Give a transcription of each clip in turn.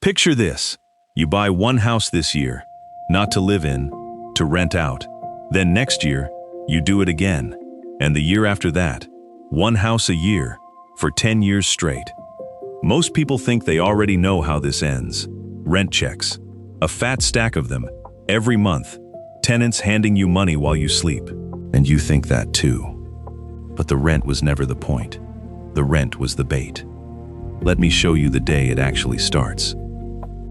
Picture this. You buy one house this year, not to live in, to rent out. Then next year, you do it again. And the year after that, one house a year, for 10 years straight. Most people think they already know how this ends. Rent checks. A fat stack of them, every month. Tenants handing you money while you sleep. And you think that too. But the rent was never the point. The rent was the bait. Let me show you the day it actually starts.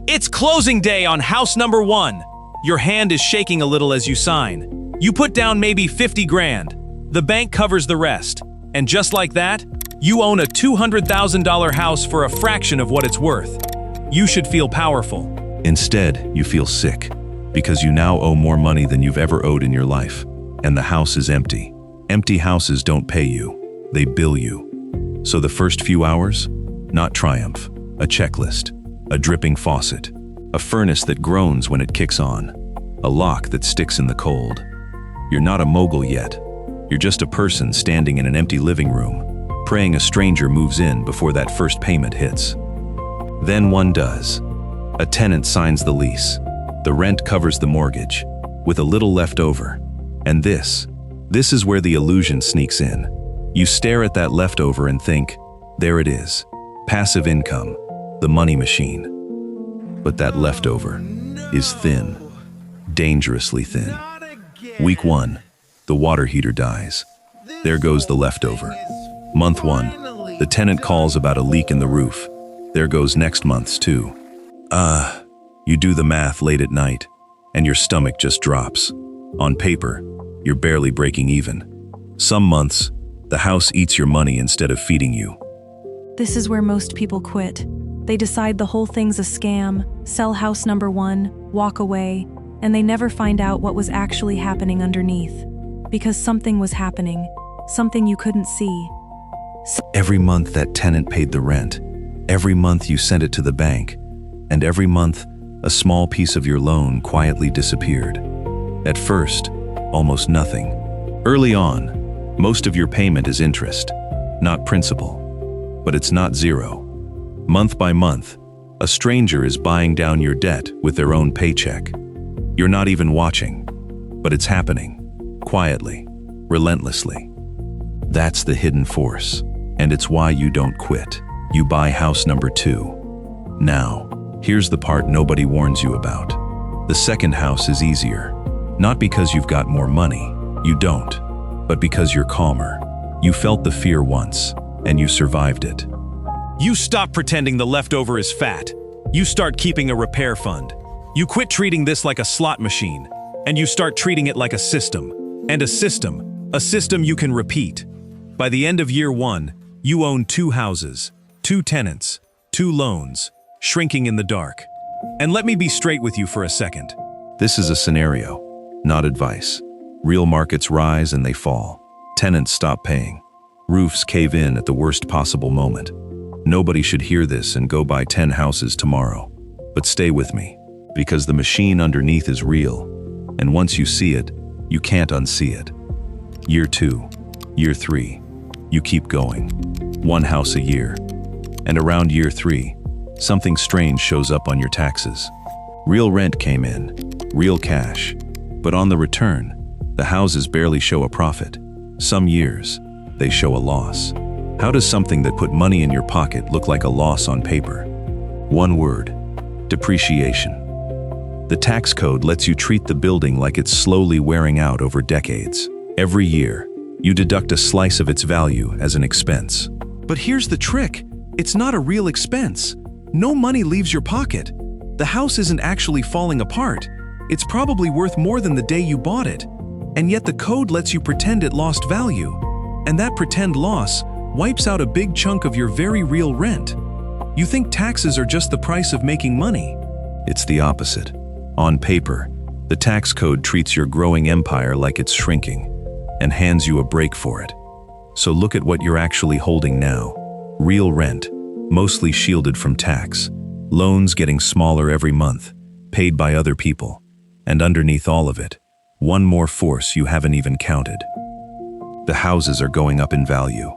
It's closing day on house number 1. Your hand is shaking a little as you sign. You put down maybe 50 grand. The bank covers the rest. And just like that, you own a $200,000 house for a fraction of what it's worth. You should feel powerful. Instead, you feel sick, because you now owe more money than you've ever owed in your life. And the house is empty. Empty houses don't pay you, they bill you. So the first few hours? Not triumph, a checklist, a dripping faucet, a furnace that groans when it kicks on, a lock that sticks in the cold. You're not a mogul yet. You're just a person standing in an empty living room, praying a stranger moves in before that first payment hits. Then one does. A tenant signs the lease. The rent covers the mortgage, with a little left over. And this is where the illusion sneaks in. You stare at that leftover and think, there it is, passive income, the money machine. But that leftover is thin, dangerously thin. Week 1, the water heater dies. There goes the leftover. Month 1, the tenant calls about a leak in the roof. There goes next month's too. You do the math late at night, and your stomach just drops. On paper, you're barely breaking even. Some months, the house eats your money instead of feeding you. This is where most people quit. They decide the whole thing's a scam, sell house number 1, walk away, and they never find out what was actually happening underneath. Because something was happening, something you couldn't see. Every month that tenant paid the rent. Every month you sent it to the bank. And every month, a small piece of your loan quietly disappeared. At first, almost nothing. Early on, most of your payment is interest, not principal. But it's not zero. Month by month, a stranger is buying down your debt with their own paycheck. You're not even watching, but it's happening, quietly, relentlessly. That's the hidden force, and it's why you don't quit. You buy house number 2. Now, here's the part nobody warns you about. The second house is easier. Not because you've got more money, you don't, but because you're calmer. You felt the fear once, and you survived it. You stop pretending the leftover is fat. You start keeping a repair fund. You quit treating this like a slot machine, and you start treating it like a system. And a system you can repeat. By the end of year 1, you own 2 houses, 2 tenants, 2 loans, shrinking in the dark. And let me be straight with you for a second. This is a scenario, not advice. Real markets rise and they fall. Tenants stop paying. Roofs cave in at the worst possible moment. Nobody should hear this and go buy 10 houses tomorrow. But stay with me, because the machine underneath is real. And once you see it, you can't unsee it. Year 2, year 3, you keep going. 1 house a year. And around year 3, something strange shows up on your taxes. Real rent came in, real cash. But on the return, the houses barely show a profit. Some years, they show a loss. How does something that put money in your pocket look like a loss on paper? One word: depreciation. The tax code lets you treat the building like it's slowly wearing out over decades. Every year, you deduct a slice of its value as an expense. But here's the trick. It's not a real expense. No money leaves your pocket. The house isn't actually falling apart. It's probably worth more than the day you bought it. And yet the code lets you pretend it lost value. And that pretend loss wipes out a big chunk of your very real rent. You think taxes are just the price of making money. It's the opposite. On paper, the tax code treats your growing empire like it's shrinking and hands you a break for it. So look at what you're actually holding now. Real rent, mostly shielded from tax. Loans getting smaller every month, paid by other people. And underneath all of it, one more force you haven't even counted. The houses are going up in value.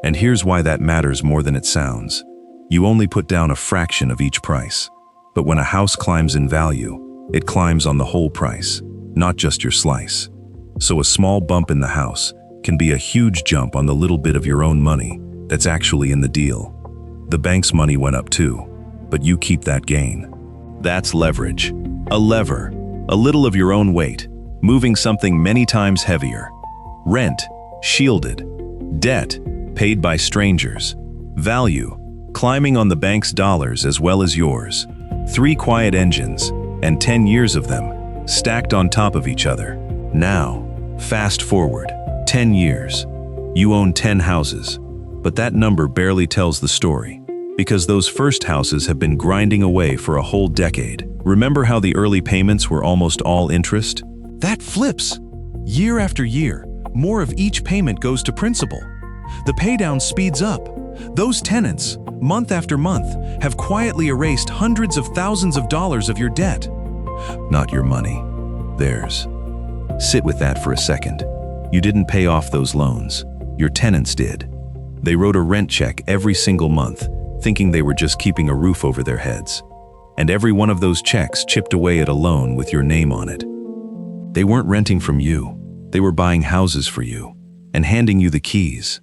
And here's why that matters more than it sounds. You only put down a fraction of each price. But when a house climbs in value, it climbs on the whole price, not just your slice. So a small bump in the house can be a huge jump on the little bit of your own money that's actually in the deal. The bank's money went up too, but you keep that gain. That's leverage. A lever, a little of your own weight, moving something many times heavier. Rent, shielded. Debt, paid by strangers. Value, climbing on the bank's dollars as well as yours. 3 quiet engines, and 10 years of them, stacked on top of each other. Now, fast forward, 10 years. You own 10 houses, but that number barely tells the story, because those first houses have been grinding away for a whole decade. Remember how the early payments were almost all interest? That flips. Year after year, more of each payment goes to principal. The paydown speeds up. Those tenants, month after month, have quietly erased hundreds of thousands of dollars of your debt. Not your money, theirs. Sit with that for a second. You didn't pay off those loans. Your tenants did. They wrote a rent check every single month, thinking they were just keeping a roof over their heads. And every one of those checks chipped away at a loan with your name on it. They weren't renting from you. They were buying houses for you and handing you the keys.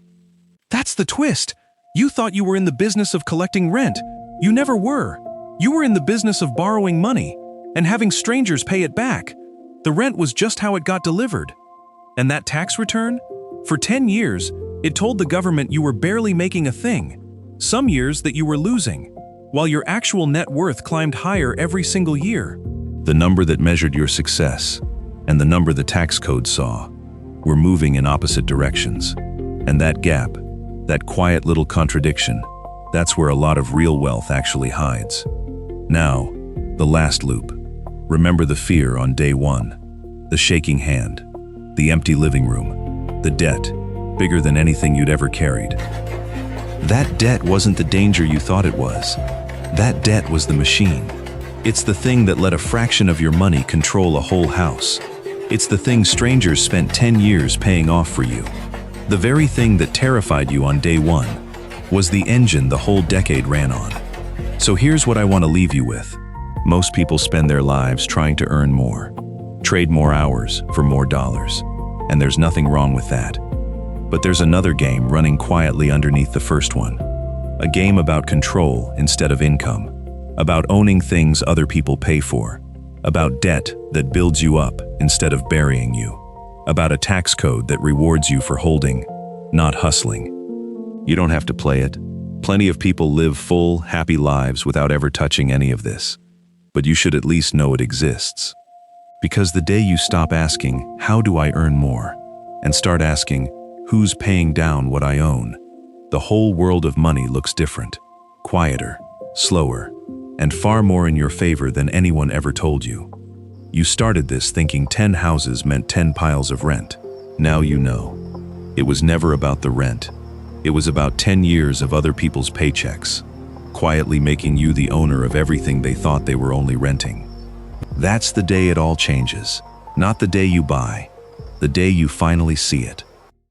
That's the twist. You thought you were in the business of collecting rent. You never were. You were in the business of borrowing money and having strangers pay it back. The rent was just how it got delivered. And that tax return? For 10 years, it told the government you were barely making a thing. Some years that you were losing, while your actual net worth climbed higher every single year. The number that measured your success and the number the tax code saw were moving in opposite directions. And that gap, that quiet little contradiction, that's where a lot of real wealth actually hides. Now, the last loop. Remember the fear on day one, the shaking hand, the empty living room, the debt, bigger than anything you'd ever carried. That debt wasn't the danger you thought it was. That debt was the machine. It's the thing that let a fraction of your money control a whole house. It's the thing strangers spent 10 years paying off for you. The very thing that terrified you on day one was the engine the whole decade ran on. So here's what I want to leave you with. Most people spend their lives trying to earn more, trade more hours for more dollars, and there's nothing wrong with that. But there's another game running quietly underneath the first one. A game about control instead of income, about owning things other people pay for, about debt that builds you up instead of burying you, about a tax code that rewards you for holding, not hustling. You don't have to play it. Plenty of people live full, happy lives without ever touching any of this. But you should at least know it exists. Because the day you stop asking, how do I earn more? And start asking, who's paying down what I own? The whole world of money looks different, quieter, slower, and far more in your favor than anyone ever told you. You started this thinking 10 houses meant 10 piles of rent. Now you know. It was never about the rent. It was about 10 years of other people's paychecks, quietly making you the owner of everything they thought they were only renting. That's the day it all changes. Not the day you buy, the day you finally see it.